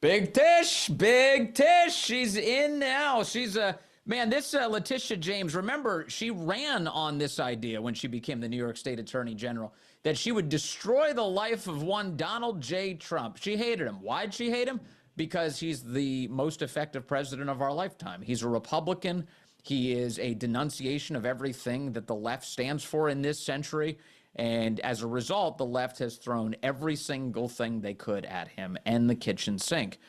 Big Tish, she's in now. She's a man. This Letitia James, remember, she ran on this idea when she became the New York State Attorney General that she would destroy the life of one Donald J. Trump. She hated him. Why'd she hate him? Because he's the most effective president of our lifetime. He's a Republican. He is a denunciation of everything that the left stands for in this century. And as a result, the left has thrown every single thing they could at him and the kitchen sink.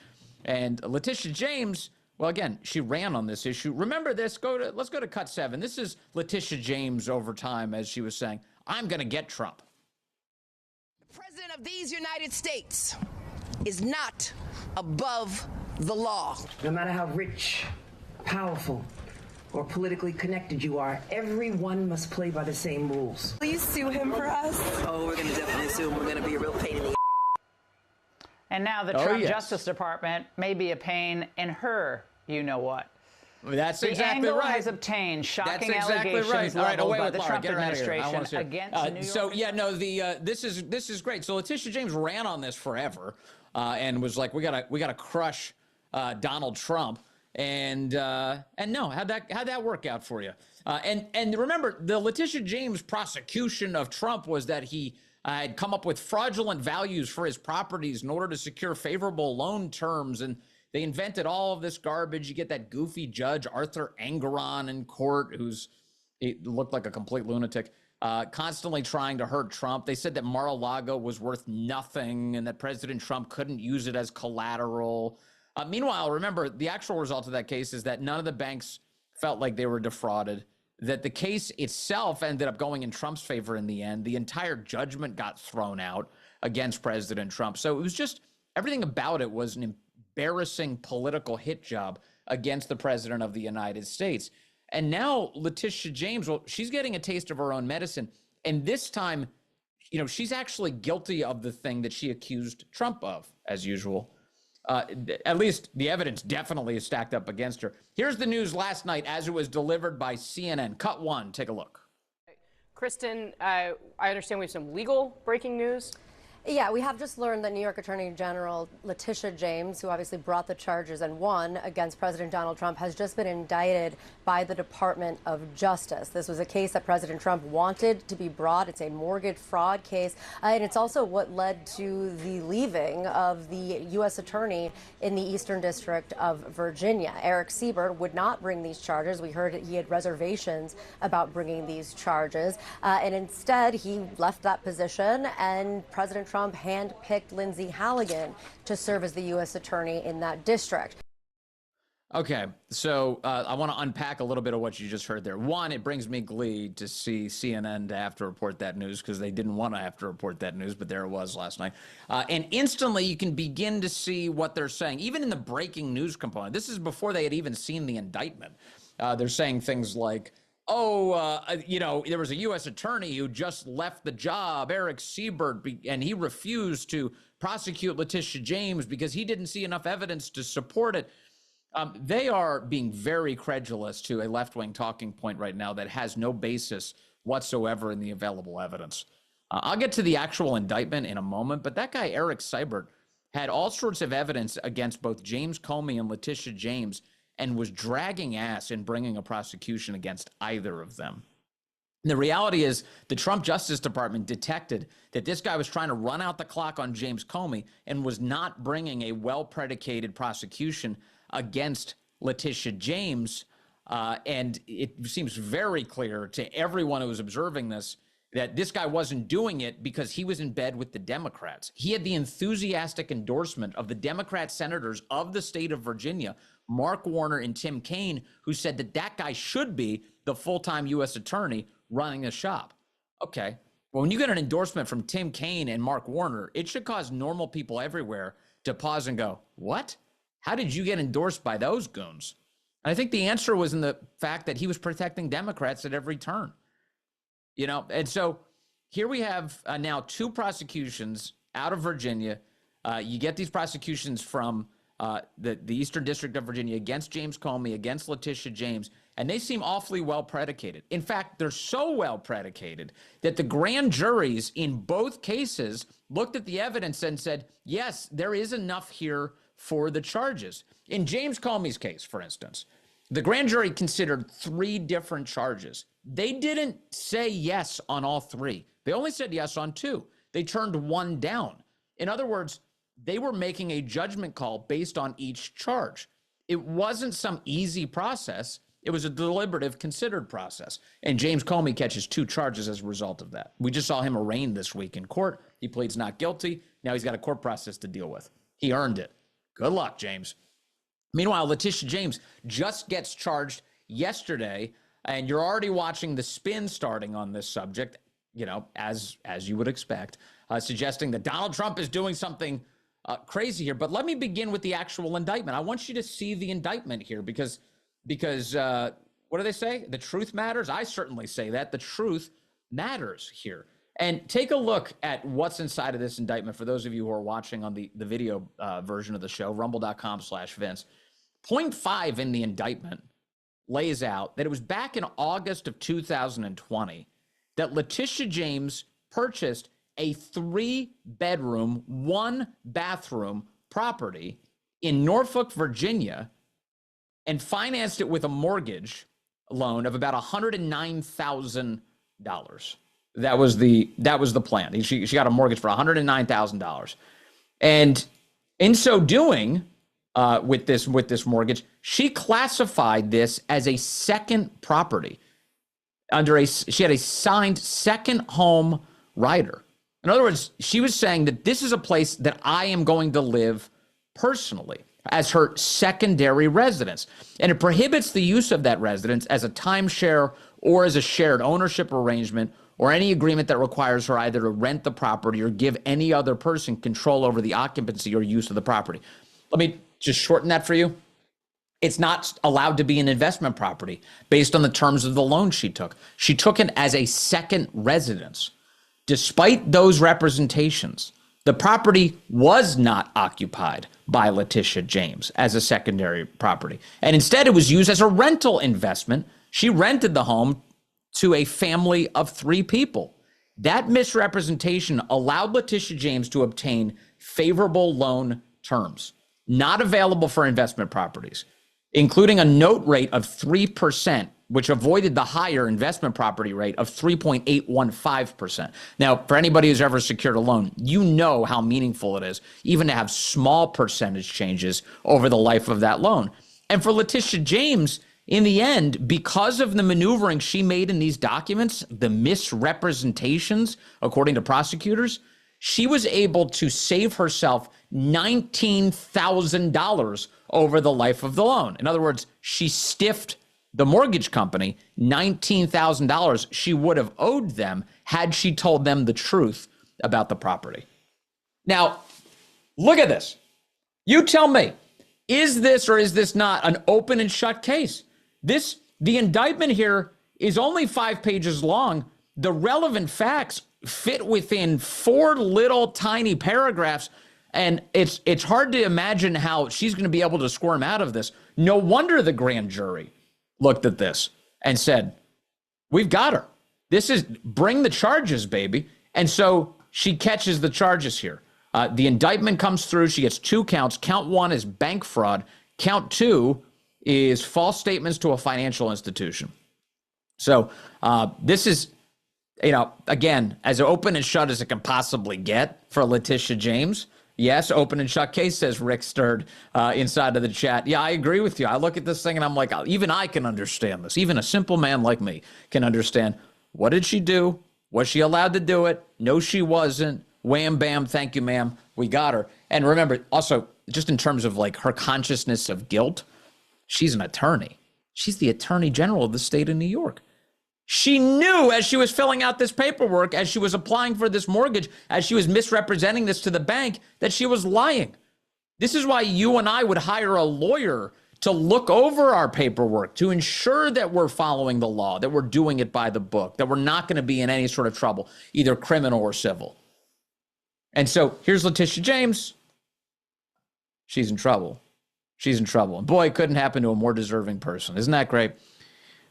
And Letitia James, well, again, she ran on this issue. Remember this, let's go to cut 7. This is Letitia James over time as she was saying, I'm going to get Trump. The president of these United States is not above the law. No matter how rich, powerful, or politically connected you are, everyone must play by the same rules. Please sue him for us. Oh, we're going to definitely sue him. We're going to be a real pain in the And now the Trump Justice Department may be a pain in her you-know-what. That's exactly angle right. has obtained shocking That's exactly allegations right. All right, leveled by the Trump administration against New York. So yeah, no, this is great. So Letitia James ran on this forever, and was like, we gotta crush Donald Trump, and no, how'd that work out for you? And remember, the Letitia James prosecution of Trump was that he had come up with fraudulent values for his properties in order to secure favorable loan terms, and they invented all of this garbage. You get that goofy judge, Arthur Engoron, in court, he looked like a complete lunatic, constantly trying to hurt Trump. They said that Mar-a-Lago was worth nothing and that President Trump couldn't use it as collateral. Meanwhile, remember, the actual result of that case is that none of the banks felt like they were defrauded, that the case itself ended up going in Trump's favor in the end. The entire judgment got thrown out against President Trump. So it was just, everything about it was an embarrassing political hit job against the president of the United States. And now Letitia James, well, she's getting a taste of her own medicine. And this time, she's actually guilty of the thing that she accused Trump of, as usual. At least the evidence definitely is stacked up against her. Here's the news last night as it was delivered by CNN. Cut 1, take a look. Kristen, I understand we have some legal breaking news. Yeah, we have just learned that New York Attorney General Letitia James, who obviously brought the charges and won against President Donald Trump, has just been indicted by the Department of Justice. This was a case that President Trump wanted to be brought. It's a mortgage fraud case, and it's also what led to the leaving of the U.S. Attorney in the Eastern District of Virginia. Eric Siebert would not bring these charges. We heard he had reservations about bringing these charges, and instead he left that position, and President Trump handpicked Lindsay Halligan to serve as the U.S. attorney in that district. Okay, so I want to unpack a little bit of what you just heard there. One, it brings me glee to see CNN to have to report that news because they didn't want to have to report that news, but there it was last night. And instantly you can begin to see what they're saying, even in the breaking news component. This is before they had even seen the indictment. They're saying things like, there was a U.S. attorney who just left the job, Eric Siebert, and he refused to prosecute Letitia James because he didn't see enough evidence to support it. They are being very credulous to a left-wing talking point right now that has no basis whatsoever in the available evidence. I'll get to the actual indictment in a moment, but that guy, Eric Siebert, had all sorts of evidence against both James Comey and Letitia James and was dragging ass in bringing a prosecution against either of them. And the reality is the Trump Justice Department detected that this guy was trying to run out the clock on James Comey and was not bringing a well-predicated prosecution against Letitia James. And it seems very clear to everyone who was observing this that this guy wasn't doing it because he was in bed with the Democrats. He had the enthusiastic endorsement of the Democrat senators of the state of Virginia, Mark Warner and Tim Kaine, who said that that guy should be the full-time U.S. attorney running the shop. Okay, well, when you get an endorsement from Tim Kaine and Mark Warner, it should cause normal people everywhere to pause and go, what? How did you get endorsed by those goons? And I think the answer was in the fact that he was protecting Democrats at every turn. And so here we have now 2 prosecutions out of Virginia. You get these prosecutions from the Eastern District of Virginia against James Comey, against Letitia James, and they seem awfully well predicated. In fact, they're so well predicated that the grand juries in both cases looked at the evidence and said, yes, there is enough here for the charges. In James Comey's case, for instance, the grand jury considered 3 different charges. They didn't say yes on all 3. They only said yes on 2. They turned 1 down. In other words, they were making a judgment call based on each charge. It wasn't some easy process. It was a deliberative, considered process. And James Comey catches 2 charges as a result of that. We just saw him arraigned this week in court. He pleads not guilty. Now he's got a court process to deal with. He earned it. Good luck, James. Meanwhile, Letitia James just gets charged yesterday, and you're already watching the spin starting on this subject, you know, as you would expect, suggesting that Donald Trump is doing something crazy here. But let me begin with the actual indictment. I want you to see the indictment here because what do they say? The truth matters. I certainly say that. The truth matters here. And take a look at what's inside of this indictment for those of you who are watching on the video version of the show, rumble.com/Vince. Point 5 in the indictment lays out that it was back in August of 2020 that Letitia James purchased a 3-bedroom, 1-bathroom property in Norfolk, Virginia, and financed it with a mortgage loan of about $109,000. That was the plan. She got a mortgage for $109,000. And in so doing, with this mortgage, she classified this as a second property. She had a signed second home rider. In other words, she was saying that this is a place that I am going to live personally as her secondary residence. And it prohibits the use of that residence as a timeshare or as a shared ownership arrangement or any agreement that requires her either to rent the property or give any other person control over the occupancy or use of the property. Let me just shorten that for you. It's not allowed to be an investment property based on the terms of the loan she took. She took it as a second residence. Despite those representations, the property was not occupied by Letitia James as a secondary property. And instead, it was used as a rental investment. She rented the home to a family of 3 people. That misrepresentation allowed Letitia James to obtain favorable loan terms, not available for investment properties, including a note rate of 3%, which avoided the higher investment property rate of 3.815%. Now, for anybody who's ever secured a loan, you know how meaningful it is even to have small percentage changes over the life of that loan. And for Letitia James, in the end, because of the maneuvering she made in these documents, the misrepresentations, according to prosecutors, she was able to save herself $19,000 over the life of the loan. In other words, she stiffed the mortgage company $19,000 she would have owed them had she told them the truth about the property. Now, look at this. You tell me, is this or is this not an open and shut case? The indictment here is only 5 pages long. The relevant facts fit within 4 little tiny paragraphs, and it's hard to imagine how she's going to be able to squirm out of this. No wonder the grand jury looked at this and said, we've got her. This is bring the charges, baby. And so she catches the charges here. The indictment comes through. She gets 2 counts. Count 1 is bank fraud. Count 2 is false statements to a financial institution. So this is, again, as open and shut as it can possibly get for Letitia James. Yes, open and shut case, says Rick Sturd inside of the chat. Yeah, I agree with you. I look at this thing and I'm like, even I can understand this. Even a simple man like me can understand. What did she do? Was she allowed to do it? No, she wasn't. Wham, bam, thank you, ma'am. We got her. And remember, also, just in terms of like her consciousness of guilt, she's an attorney. She's the attorney general of the state of New York. She knew as she was filling out this paperwork, as she was applying for this mortgage, as she was misrepresenting this to the bank, that she was lying. This is why you and I would hire a lawyer to look over our paperwork, to ensure that we're following the law, that we're doing it by the book, that we're not going to be in any sort of trouble, either criminal or civil. And so here's Letitia James. She's in trouble. She's in trouble. And boy, it couldn't happen to a more deserving person. Isn't that great?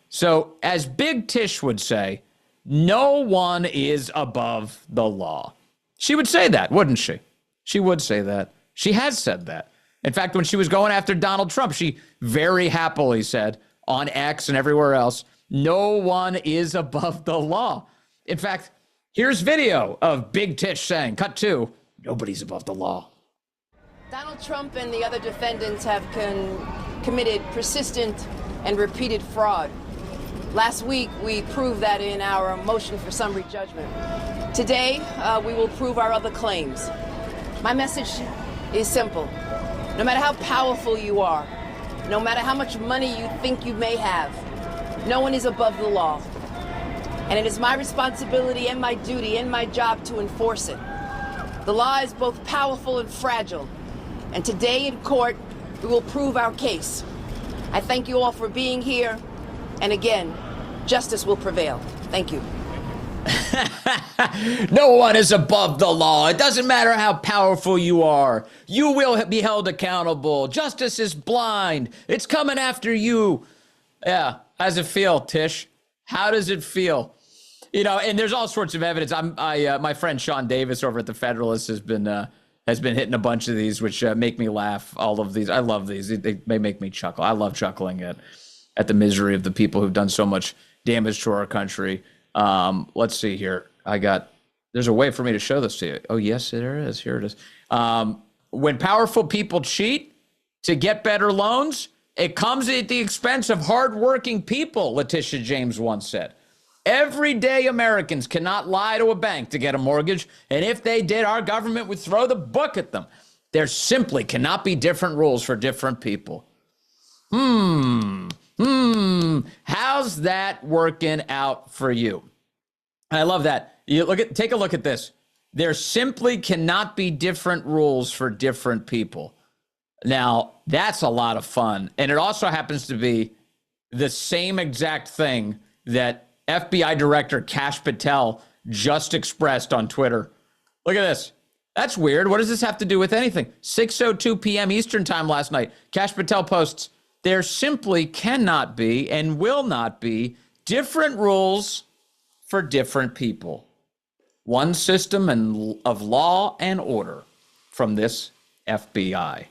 So as Big Tish would say, no one is above the law. She would say that, wouldn't she? She would say that. She has said that. In fact, when she was going after Donald Trump, she very happily said on X and everywhere else, no one is above the law. In fact, here's video of Big Tish saying, cut 2, nobody's above the law. Donald Trump and the other defendants have committed persistent and repeated fraud. Last week, we proved that in our motion for summary judgment. Today, we will prove our other claims. My message is simple. No matter how powerful you are, no matter how much money you think you may have, no one is above the law. And it is my responsibility and my duty and my job to enforce it. The law is both powerful and fragile. And today in court, we will prove our case. I thank you all for being here. And again, justice will prevail. Thank you. No one is above the law. It doesn't matter how powerful you are. You will be held accountable. Justice is blind. It's coming after you. Yeah. How does it feel, Tish? How does it feel? You know, and there's all sorts of evidence. My friend Sean Davis over at the Federalist has been hitting a bunch of these, which make me laugh. All of these, I love these. They make me chuckle. I love chuckling at the misery of the people who've done so much damage to our country. Let's see here. There's a way for me to show this to you. Oh, yes, there is. Here it is. When powerful people cheat to get better loans, it comes at the expense of hardworking people, Letitia James once said. Everyday Americans cannot lie to a bank to get a mortgage, and if they did, our government would throw the book at them. There simply cannot be different rules for different people. How's that working out for you? I love that. Take a look at this. There simply cannot be different rules for different people. Now, that's a lot of fun. And it also happens to be the same exact thing that FBI Director Kash Patel just expressed on Twitter. Look at this. That's weird. What does this have to do with anything? 6:02 p.m. Eastern time last night. Kash Patel posts, there simply cannot be and will not be different rules for different people. One system of law and order from this FBI.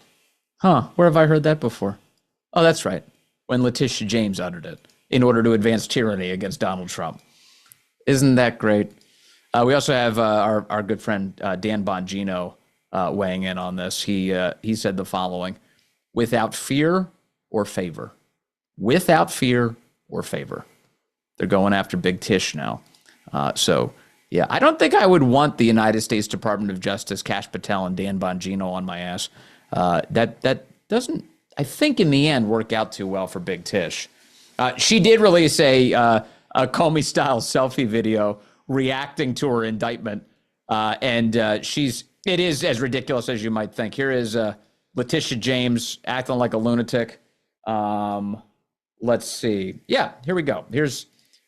Where have I heard that before? Oh, that's right. When Letitia James uttered it in order to advance tyranny against Donald Trump. Isn't that great? We also have our good friend Dan Bongino weighing in on this. He said the following: without fear or favor. Without fear or favor. They're going after Big Tish now. Yeah, I don't think I would want the United States Department of Justice, Kash Patel and Dan Bongino on my ass. That doesn't, I think in the end, work out too well for Big Tish. She did release a Comey-style selfie video reacting to her indictment. And it is as ridiculous as you might think. Here is Letitia James acting like a lunatic. Let's see. Yeah, here we go. Here's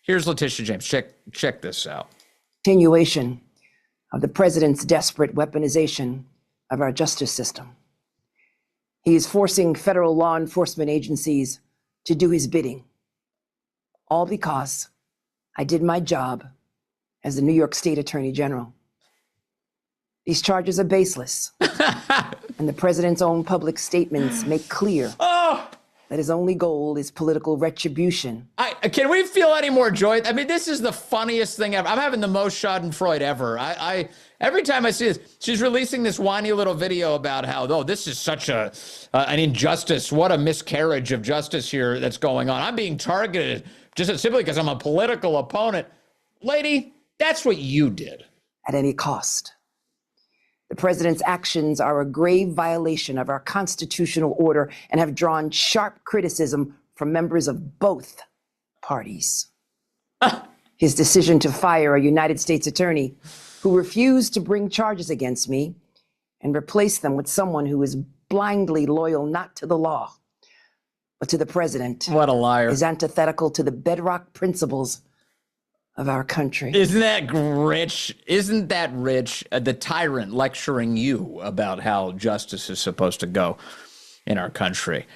Letitia James. Check this out. Continuation of the president's desperate weaponization of our justice system. He is forcing federal law enforcement agencies to do his bidding. All because I did my job as the New York State Attorney General. These charges are baseless. And the president's own public statements make clear that his only goal is political retribution. Can we feel any more joy? I mean, this is the funniest thing ever. I'm having the most schadenfreude ever. Every time I see this, she's releasing this whiny little video about how, this is such an injustice. What a miscarriage of justice here that's going on. I'm being targeted just simply because I'm a political opponent. Lady, that's what you did. At any cost. The president's actions are a grave violation of our constitutional order and have drawn sharp criticism from members of both parties. His decision to fire a United States attorney who refused to bring charges against me and replace them with someone who is blindly loyal not to the law, but to the president. What a liar. Is antithetical to the bedrock principles of our country. Isn't that rich? Isn't that rich? The tyrant lecturing you about how justice is supposed to go in our country.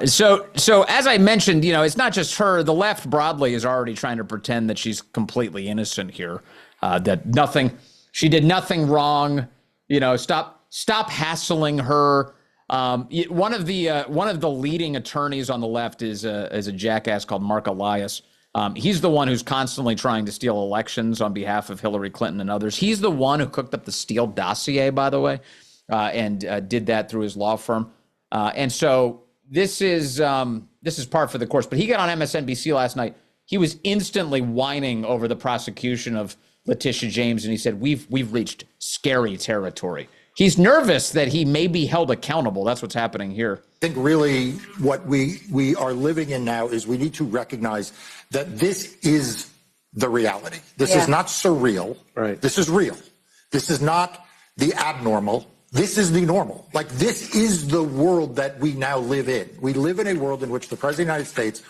So as I mentioned, it's not just her. The left broadly is already trying to pretend that she's completely innocent here, that she did nothing wrong. Stop hassling her. One of the leading attorneys on the left is a jackass called Mark Elias. He's the one who's constantly trying to steal elections on behalf of Hillary Clinton and others. He's the one who cooked up the Steele dossier, by the way, and did that through his law firm. And so this is par for the course. But he got on MSNBC last night. He was instantly whining over the prosecution of Letitia James, and he said, "We've reached scary territory." He's nervous that he may be held accountable. That's what's happening here. I think really what we are living in now is we need to recognize that this is the reality. This is not surreal. Right. This is real. This is not the abnormal. This is the normal. Like, this is the world that we now live in. We live in a world in which the President of the United States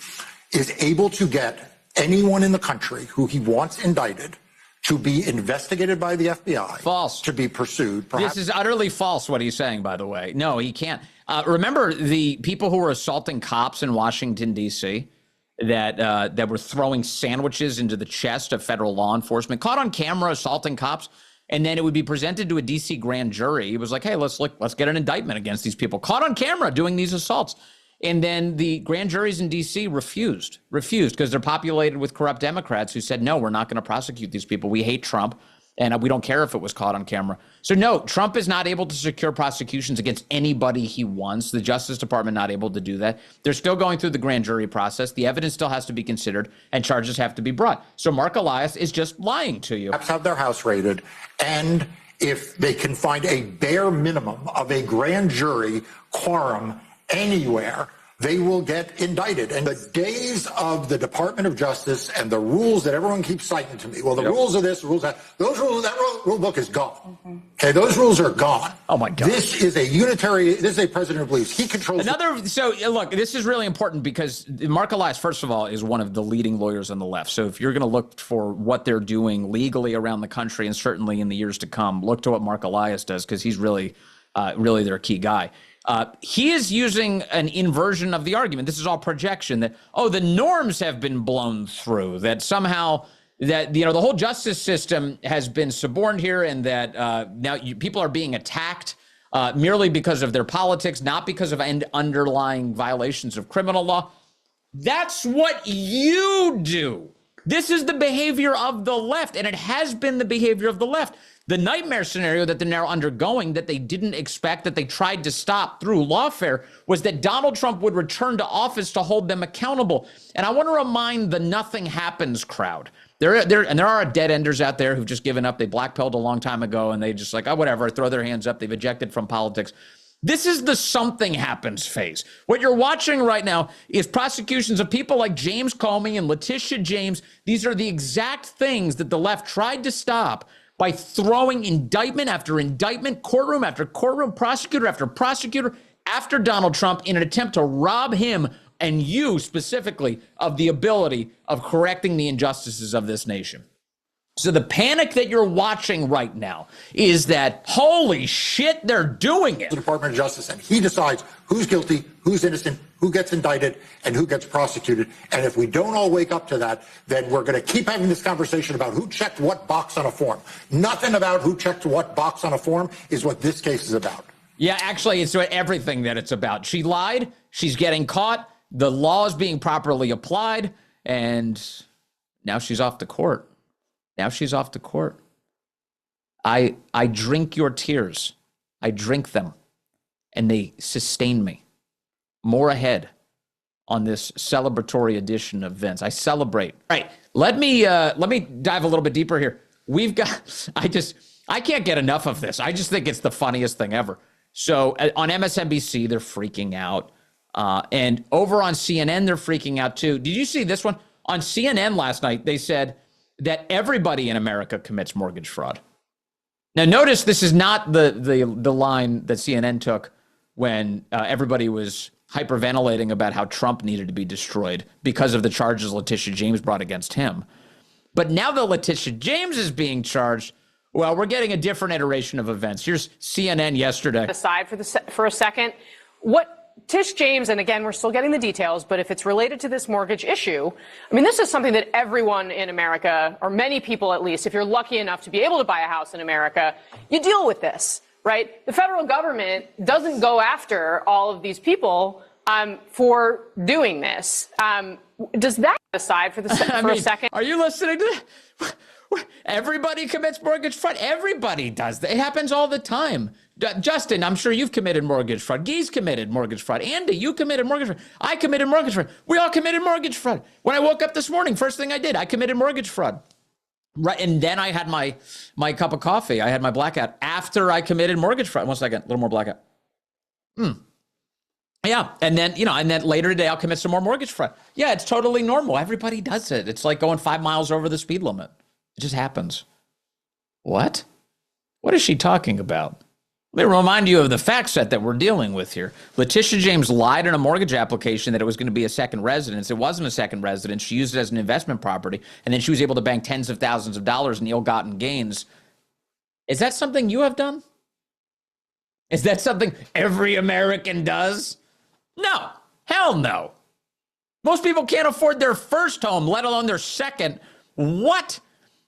is able to get anyone in the country who he wants indicted to be investigated by the FBI. False. To be pursued. This is utterly false, what he's saying, by the way. No, he can't. Remember the people who were assaulting cops in Washington, D.C., that were throwing sandwiches into the chest of federal law enforcement, caught on camera assaulting cops, and then it would be presented to a D.C. grand jury. He was like, hey, let's get an indictment against these people, caught on camera doing these assaults. And then the grand juries in D.C. refused because they're populated with corrupt Democrats who said, no, we're not going to prosecute these people. We hate Trump, and we don't care if it was caught on camera. So no, Trump is not able to secure prosecutions against anybody he wants. The Justice Department not able to do that. They're still going through the grand jury process. The evidence still has to be considered, and charges have to be brought. So Mark Elias is just lying to you. Have their house raided, and if they can find a bare minimum of a grand jury quorum anywhere, they will get indicted. And the days of the Department of Justice and the rules that everyone keeps citing to me, well, the rules of this, rules of that, those rules, that rule book is gone. Okay, those rules are gone. Oh my God. This is a president who believes he controls. So look, this is really important because Mark Elias, first of all, is one of the leading lawyers on the left. So if you're going to look for what they're doing legally around the country and certainly in the years to come, look to what Mark Elias does, because he's really their key guy. He is using an inversion of the argument. This is all projection that, the norms have been blown through, that somehow that, the whole justice system has been suborned here, and that now people are being attacked merely because of their politics, not because of underlying violations of criminal law. That's what you do. This is the behavior of the left, and it has been the behavior of the left. The nightmare scenario that they're now undergoing, that they didn't expect, that they tried to stop through lawfare, was that Donald Trump would return to office to hold them accountable. And I want to remind the nothing happens crowd. There are dead enders out there who've just given up. They blackpilled a long time ago, and they just like, whatever, throw their hands up. They've ejected from politics. This is the something happens phase. What you're watching right now is prosecutions of people like James Comey and Letitia James. These are the exact things that the left tried to stop by throwing indictment after indictment, courtroom after courtroom, prosecutor after prosecutor after Donald Trump in an attempt to rob him, and you specifically, of the ability of correcting the injustices of this nation. So the panic that you're watching right now is that, holy shit, they're doing it. The Department of Justice, and he decides who's guilty, who's innocent, who gets indicted, and who gets prosecuted. And if we don't all wake up to that, then we're going to keep having this conversation about who checked what box on a form. Nothing about who checked what box on a form is what this case is about. Yeah, actually, it's everything that it's about. She lied. She's getting caught. The law is being properly applied. And now she's off to court. Now she's off to court. I drink your tears. I drink them, and they sustain me. More ahead on this celebratory edition of Vince. I celebrate. All right, let me dive a little bit deeper here. I can't get enough of this. I just think it's the funniest thing ever. So on MSNBC, they're freaking out. And over on CNN, they're freaking out too. Did you see this one? On CNN last night, they said that everybody in America commits mortgage fraud. Now, notice this is not the line that CNN took when everybody was hyperventilating about how Trump needed to be destroyed because of the charges Letitia James brought against him. But now that Letitia James is being charged, well, we're getting a different iteration of events. Here's CNN yesterday. Aside for a second, what Tish James, and again, we're still getting the details, but if it's related to this mortgage issue, I mean, this is something that everyone in America, or many people at least, if you're lucky enough to be able to buy a house in America, you deal with this. right? The federal government doesn't go after all of these people for doing this. Does that aside for a second? Are you listening to that? Everybody commits mortgage fraud. Everybody does that. It happens all the time. Justin, I'm sure you've committed mortgage fraud. Guy's committed mortgage fraud. Andy, you committed mortgage fraud. I committed mortgage fraud. We all committed mortgage fraud. When I woke up this morning, first thing I did, I committed mortgage fraud. Right, and then I had my cup of coffee. I had my blackout after I committed mortgage fraud. 1 second, a little more blackout. Yeah, and then later today I'll commit some more mortgage fraud. Yeah, it's totally normal. Everybody does it. It's like going 5 miles over the speed limit. It just happens. What? What is she talking about? Let me remind you of the fact set that we're dealing with here. Letitia James lied in a mortgage application that it was going to be a second residence. It wasn't a second residence. She used it as an investment property, and then she was able to bank tens of thousands of dollars in ill-gotten gains. Is that something you have done? Is that something every American does? No. Hell no. Most people can't afford their first home, let alone their second. What?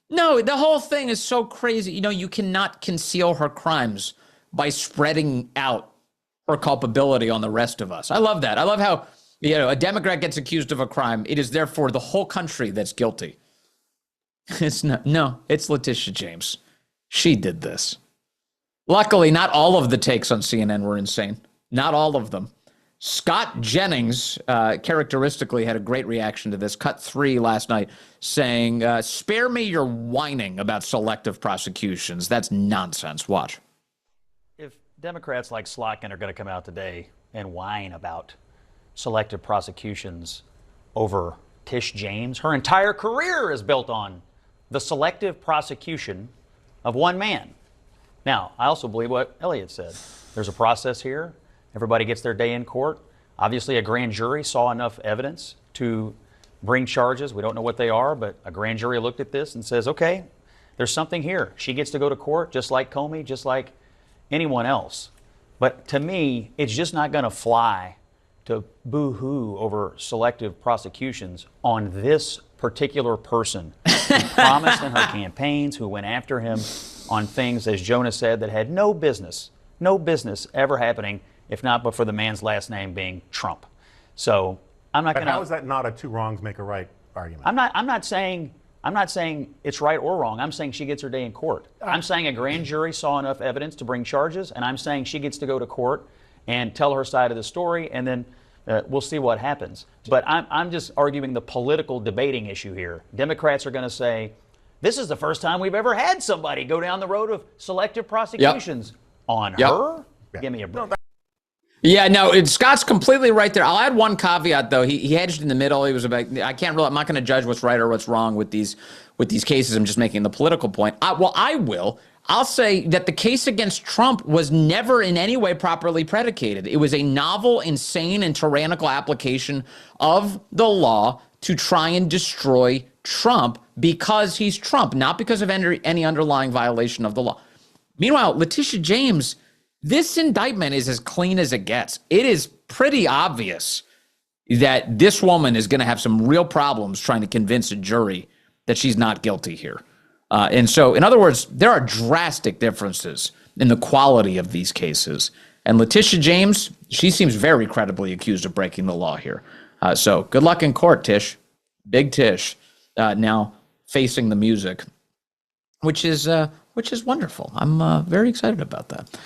No, the whole thing is so crazy. You cannot conceal her crimes by spreading out her culpability on the rest of us. I love that. I love how, a Democrat gets accused of a crime. It is therefore the whole country that's guilty. It's not. No, it's Letitia James. She did this. Luckily, not all of the takes on CNN were insane. Not all of them. Scott Jennings characteristically had a great reaction to this. Cut 3 last night saying, spare me your whining about selective prosecutions. That's nonsense. Watch. If Democrats like Slotkin are going to come out today and whine about selective prosecutions over Tish James, her entire career is built on the selective prosecution of one man. Now, I also believe what Elliot said. There's a process here. Everybody gets their day in court. Obviously, a grand jury saw enough evidence to bring charges. We don't know what they are, but a grand jury looked at this and says, okay, there's something here. She gets to go to court just like Comey, just like anyone else. But to me, it's just not going to fly to boo-hoo over selective prosecutions on this particular person who promised in her campaigns, who went after him on things, as Jonah said, that had no business ever happening, if not but for the man's last name being Trump. So I'm not going to. How is that not a two wrongs make a right argument? I'm not saying it's right or wrong. I'm saying she gets her day in court. I'm saying a grand jury saw enough evidence to bring charges, and I'm saying she gets to go to court and tell her side of the story, and then we'll see what happens. But I'm just arguing the political debating issue here. Democrats are going to say, this is the first time we've ever had somebody go down the road of selective prosecutions on her. Give me a break. Yeah, no, Scott's completely right there. I'll add one caveat though. He hedged in the middle. He was about. I'm not going to judge what's right or what's wrong with these cases. I'm just making the political point. I will. I'll say that the case against Trump was never in any way properly predicated. It was a novel, insane, and tyrannical application of the law to try and destroy Trump because he's Trump, not because of any underlying violation of the law. Meanwhile, Letitia James, this indictment is as clean as it gets. It is pretty obvious that this woman is going to have some real problems trying to convince a jury that she's not guilty here. And so, in other words, there are drastic differences in the quality of these cases. And Letitia James, she seems very credibly accused of breaking the law here. So good luck in court, Tish. Big Tish now facing the music, which is wonderful. I'm very excited about that.